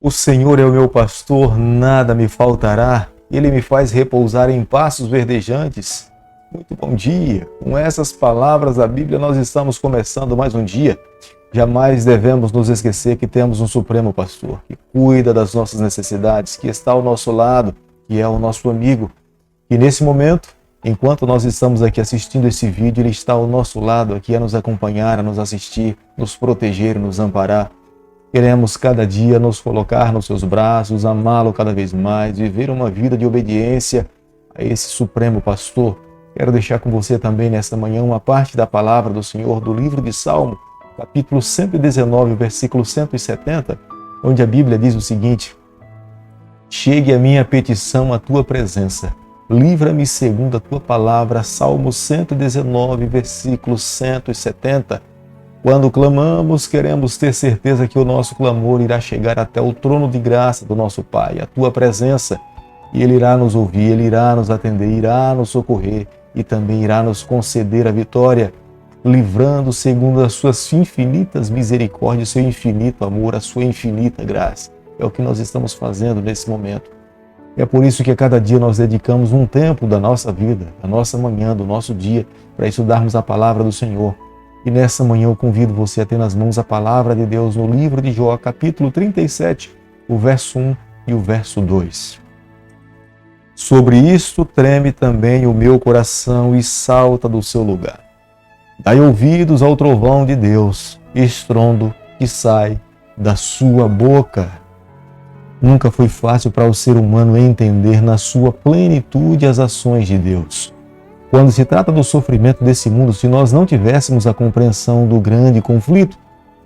O Senhor é o meu pastor, nada me faltará. Ele me faz repousar em pastos verdejantes. Muito bom dia. Com essas palavras da Bíblia, nós estamos começando mais um dia. Jamais devemos nos esquecer que temos um Supremo Pastor, que cuida das nossas necessidades, que está ao nosso lado, que é o nosso amigo. E nesse momento, enquanto nós estamos aqui assistindo esse vídeo, Ele está ao nosso lado aqui a nos acompanhar, a nos assistir, nos proteger, nos amparar. Queremos cada dia nos colocar nos seus braços, amá-lo cada vez mais, viver uma vida de obediência a esse Supremo Pastor. Quero deixar com você também nesta manhã uma parte da palavra do Senhor do livro de Salmo, capítulo 119, versículo 170, onde a Bíblia diz o seguinte: chegue a minha petição à tua presença, livra-me segundo a tua palavra. Salmo 119, versículo 170. Quando clamamos, queremos ter certeza que o nosso clamor irá chegar até o trono de graça do nosso Pai, a tua presença, e Ele irá nos ouvir, Ele irá nos atender, irá nos socorrer e também irá nos conceder a vitória, livrando segundo as suas infinitas misericórdias, seu infinito amor, a sua infinita graça. É o que nós estamos fazendo nesse momento. É por isso que a cada dia nós dedicamos um tempo da nossa vida, da nossa manhã, do nosso dia, para estudarmos a palavra do Senhor. E nessa manhã eu convido você a ter nas mãos a palavra de Deus no livro de Jó, capítulo 37, o verso 1 e o verso 2. Sobre isto treme também o meu coração e salta do seu lugar. Dai ouvidos ao trovão de Deus, estrondo que sai da sua boca. Nunca foi fácil para o ser humano entender na sua plenitude as ações de Deus. Quando se trata do sofrimento desse mundo, se nós não tivéssemos a compreensão do grande conflito,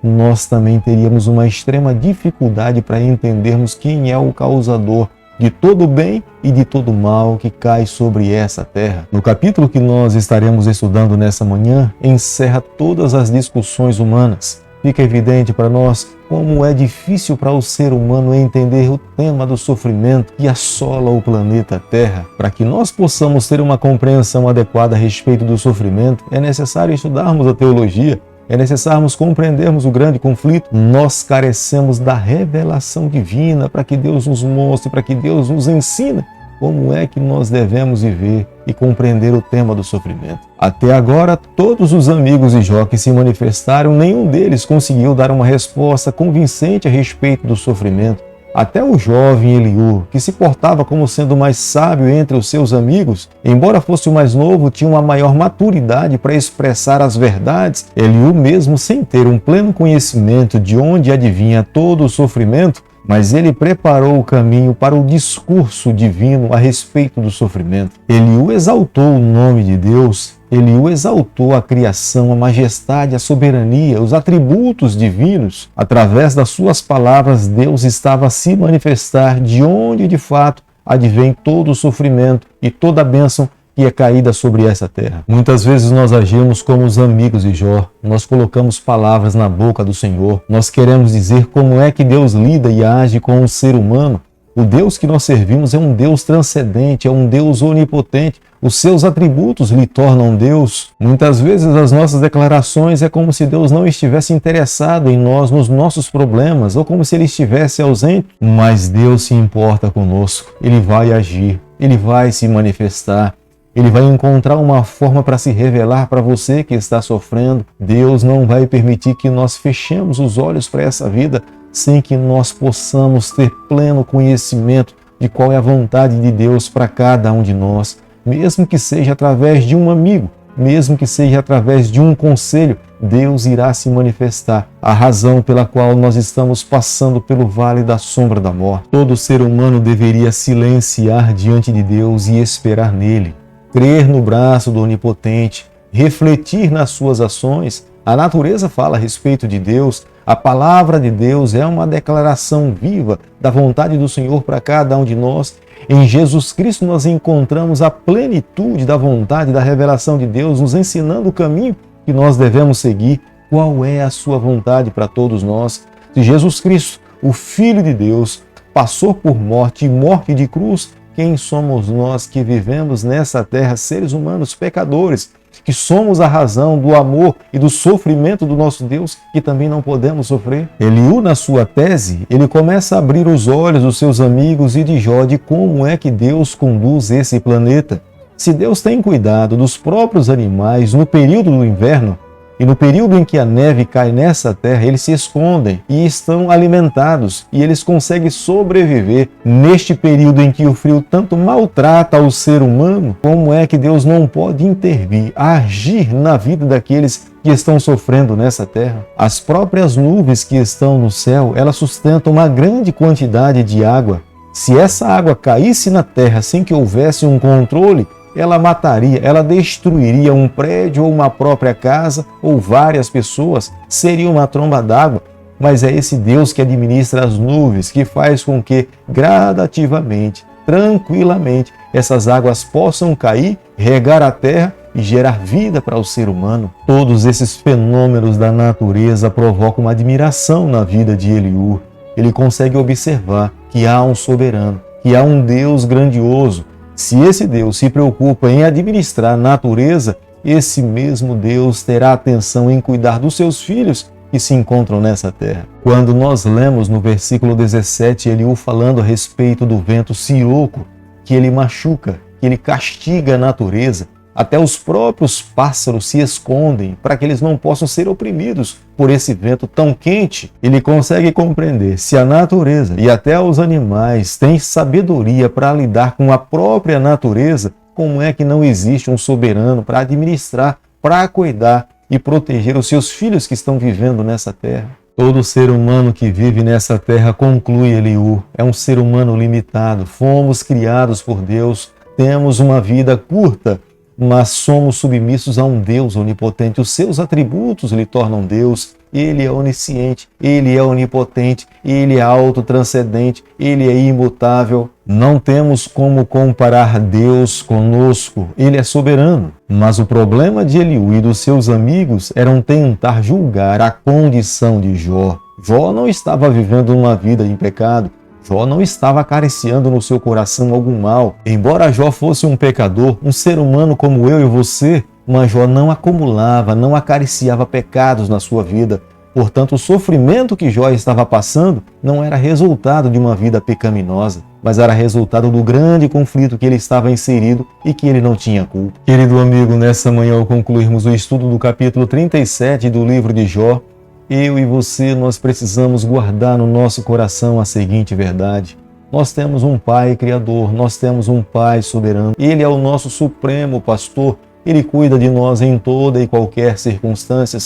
nós também teríamos uma extrema dificuldade para entendermos quem é o causador de todo o bem e de todo o mal que cai sobre essa terra. No capítulo que nós estaremos estudando nessa manhã, encerra todas as discussões humanas. Fica evidente para nós como é difícil para o ser humano entender o tema do sofrimento que assola o planeta Terra. Para que nós possamos ter uma compreensão adequada a respeito do sofrimento, é necessário estudarmos a teologia, é necessário compreendermos o grande conflito. Nós carecemos da revelação divina para que Deus nos mostre, para que Deus nos ensine como é que nós devemos viver e compreender o tema do sofrimento. Até agora, todos os amigos de Jó que se manifestaram, nenhum deles conseguiu dar uma resposta convincente a respeito do sofrimento. Até o jovem Eliú, que se portava como sendo o mais sábio entre os seus amigos, embora fosse o mais novo, tinha uma maior maturidade para expressar as verdades. Eliú, mesmo sem ter um pleno conhecimento de onde adivinha todo o sofrimento, mas ele preparou o caminho para o discurso divino a respeito do sofrimento. Eliú exaltou o nome de Deus, Eliú exaltou a criação, a majestade, a soberania, os atributos divinos. Através das suas palavras, Deus estava a se manifestar de onde de fato advém todo o sofrimento e toda a bênção que é caída sobre essa terra. Muitas vezes nós agimos como os amigos de Jó, nós colocamos palavras na boca do Senhor, nós queremos dizer como é que Deus lida e age com o ser humano. O Deus que nós servimos é um Deus transcendente, é um Deus onipotente, os seus atributos lhe tornam Deus. Muitas vezes as nossas declarações é como se Deus não estivesse interessado em nós, nos nossos problemas, ou como se Ele estivesse ausente, mas Deus se importa conosco, Ele vai agir, Ele vai se manifestar. Ele vai encontrar uma forma para se revelar para você que está sofrendo. Deus não vai permitir que nós fechemos os olhos para essa vida sem que nós possamos ter pleno conhecimento de qual é a vontade de Deus para cada um de nós. Mesmo que seja através de um amigo, mesmo que seja através de um conselho, Deus irá se manifestar. A razão pela qual nós estamos passando pelo vale da sombra da morte. Todo ser humano deveria silenciar diante de Deus e esperar nele. Crer no braço do Onipotente, refletir nas suas ações. A natureza fala a respeito de Deus, a palavra de Deus é uma declaração viva da vontade do Senhor para cada um de nós. Em Jesus Cristo nós encontramos a plenitude da vontade, da revelação de Deus, nos ensinando o caminho que nós devemos seguir. Qual é a sua vontade para todos nós? Se Jesus Cristo, o Filho de Deus, passou por morte e morte de cruz, quem somos nós que vivemos nessa terra, seres humanos pecadores, que somos a razão do amor e do sofrimento do nosso Deus, que também não podemos sofrer? Eliú, na sua tese, ele começa a abrir os olhos dos seus amigos e de Jó de como é que Deus conduz esse planeta. Se Deus tem cuidado dos próprios animais no período do inverno, e no período em que a neve cai nessa terra, eles se escondem e estão alimentados, e eles conseguem sobreviver neste período em que o frio tanto maltrata o ser humano. Como é que Deus não pode intervir, agir na vida daqueles que estão sofrendo nessa terra? As próprias nuvens que estão no céu, elas sustentam uma grande quantidade de água. Se essa água caísse na terra sem que houvesse um controle, ela mataria, ela destruiria um prédio ou uma própria casa ou várias pessoas, seria uma tromba d'água. Mas é esse Deus que administra as nuvens, que faz com que gradativamente, tranquilamente, essas águas possam cair, regar a terra e gerar vida para o ser humano. Todos esses fenômenos da natureza provocam uma admiração na vida de Eliú. Ele consegue observar que há um soberano, que há um Deus grandioso. Se esse Deus se preocupa em administrar a natureza, esse mesmo Deus terá atenção em cuidar dos seus filhos que se encontram nessa terra. Quando nós lemos no versículo 17, Eliú falando a respeito do vento siroco, que ele machuca, que ele castiga a natureza, até os próprios pássaros se escondem para que eles não possam ser oprimidos por esse vento tão quente. Ele consegue compreender se a natureza e até os animais têm sabedoria para lidar com a própria natureza, como é que não existe um soberano para administrar, para cuidar e proteger os seus filhos que estão vivendo nessa terra? Todo ser humano que vive nessa terra, conclui Eliú, é um ser humano limitado. Fomos criados por Deus, temos uma vida curta, mas somos submissos a um Deus onipotente. Os seus atributos lhe tornam Deus. Ele é onisciente, ele é onipotente, ele é autotranscendente, ele é imutável. Não temos como comparar Deus conosco, ele é soberano. Mas o problema de Eliú e dos seus amigos era tentar julgar a condição de Jó. Jó não estava vivendo uma vida em pecado. Jó não estava acariciando no seu coração algum mal. Embora Jó fosse um pecador, um ser humano como eu e você, mas Jó não acumulava, não acariciava pecados na sua vida. Portanto, o sofrimento que Jó estava passando não era resultado de uma vida pecaminosa, mas era resultado do grande conflito que ele estava inserido e que ele não tinha culpa. Querido amigo, nessa manhã, ao concluirmos o estudo do capítulo 37 do livro de Jó, eu e você, nós precisamos guardar no nosso coração a seguinte verdade. Nós temos um Pai Criador, nós temos um Pai soberano. Ele é o nosso supremo pastor. Ele cuida de nós em toda e qualquer circunstância.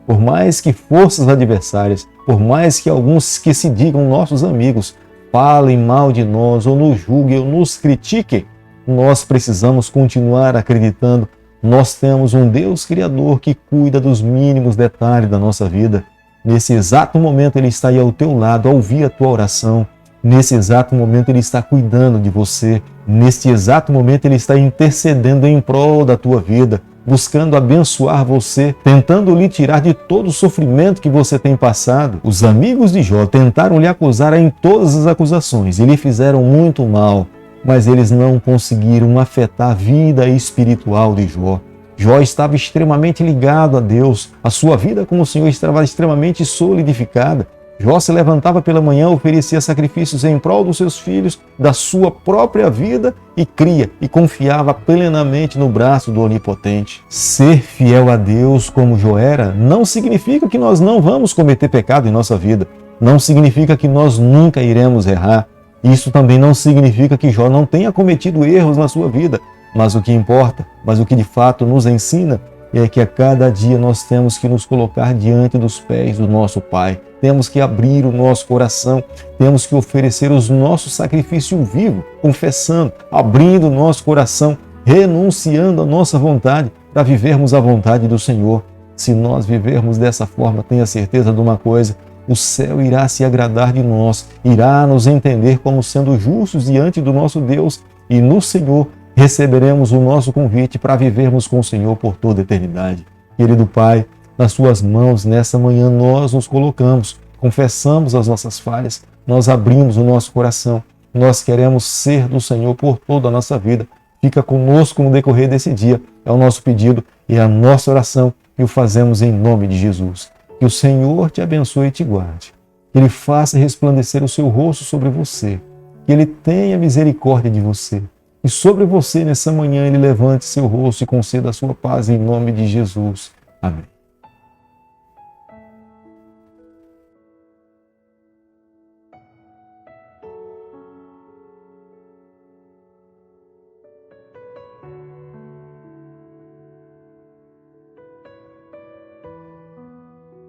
Por mais que forças adversárias, por mais que alguns que se digam nossos amigos, falem mal de nós, ou nos julguem, ou nos critiquem, nós precisamos continuar acreditando. Nós temos um Deus Criador que cuida dos mínimos detalhes da nossa vida. Nesse exato momento Ele está aí ao teu lado, a ouvir a tua oração. Nesse exato momento Ele está cuidando de você. Neste exato momento Ele está intercedendo em prol da tua vida, buscando abençoar você, tentando lhe tirar de todo o sofrimento que você tem passado. Os amigos de Jó tentaram lhe acusar em todas as acusações e lhe fizeram muito mal, mas eles não conseguiram afetar a vida espiritual de Jó. Jó estava extremamente ligado a Deus, a sua vida com o Senhor estava extremamente solidificada. Jó se levantava pela manhã, oferecia sacrifícios em prol dos seus filhos, da sua própria vida e cria e confiava plenamente no braço do Onipotente. Ser fiel a Deus como Jó era não significa que nós não vamos cometer pecado em nossa vida, não significa que nós nunca iremos errar. Isso também não significa que Jó não tenha cometido erros na sua vida, mas o que importa, mas o que de fato nos ensina é que a cada dia nós temos que nos colocar diante dos pés do nosso Pai. Temos que abrir o nosso coração, temos que oferecer os nossos sacrifícios vivos, confessando, abrindo o nosso coração, renunciando à nossa vontade para vivermos a vontade do Senhor. Se nós vivermos dessa forma, tenha certeza de uma coisa: o céu irá se agradar de nós, irá nos entender como sendo justos diante do nosso Deus, e no Senhor receberemos o nosso convite para vivermos com o Senhor por toda a eternidade. Querido Pai, nas Suas mãos, nessa manhã, nós nos colocamos, confessamos as nossas falhas, nós abrimos o nosso coração, nós queremos ser do Senhor por toda a nossa vida. Fica conosco no decorrer desse dia, É o nosso pedido e a nossa oração e o fazemos em nome de Jesus. Que o Senhor te abençoe e te guarde. Que Ele faça resplandecer o seu rosto sobre você. Que Ele tenha misericórdia de você. E sobre você nessa manhã Ele levante seu rosto e conceda a sua paz em nome de Jesus. Amém.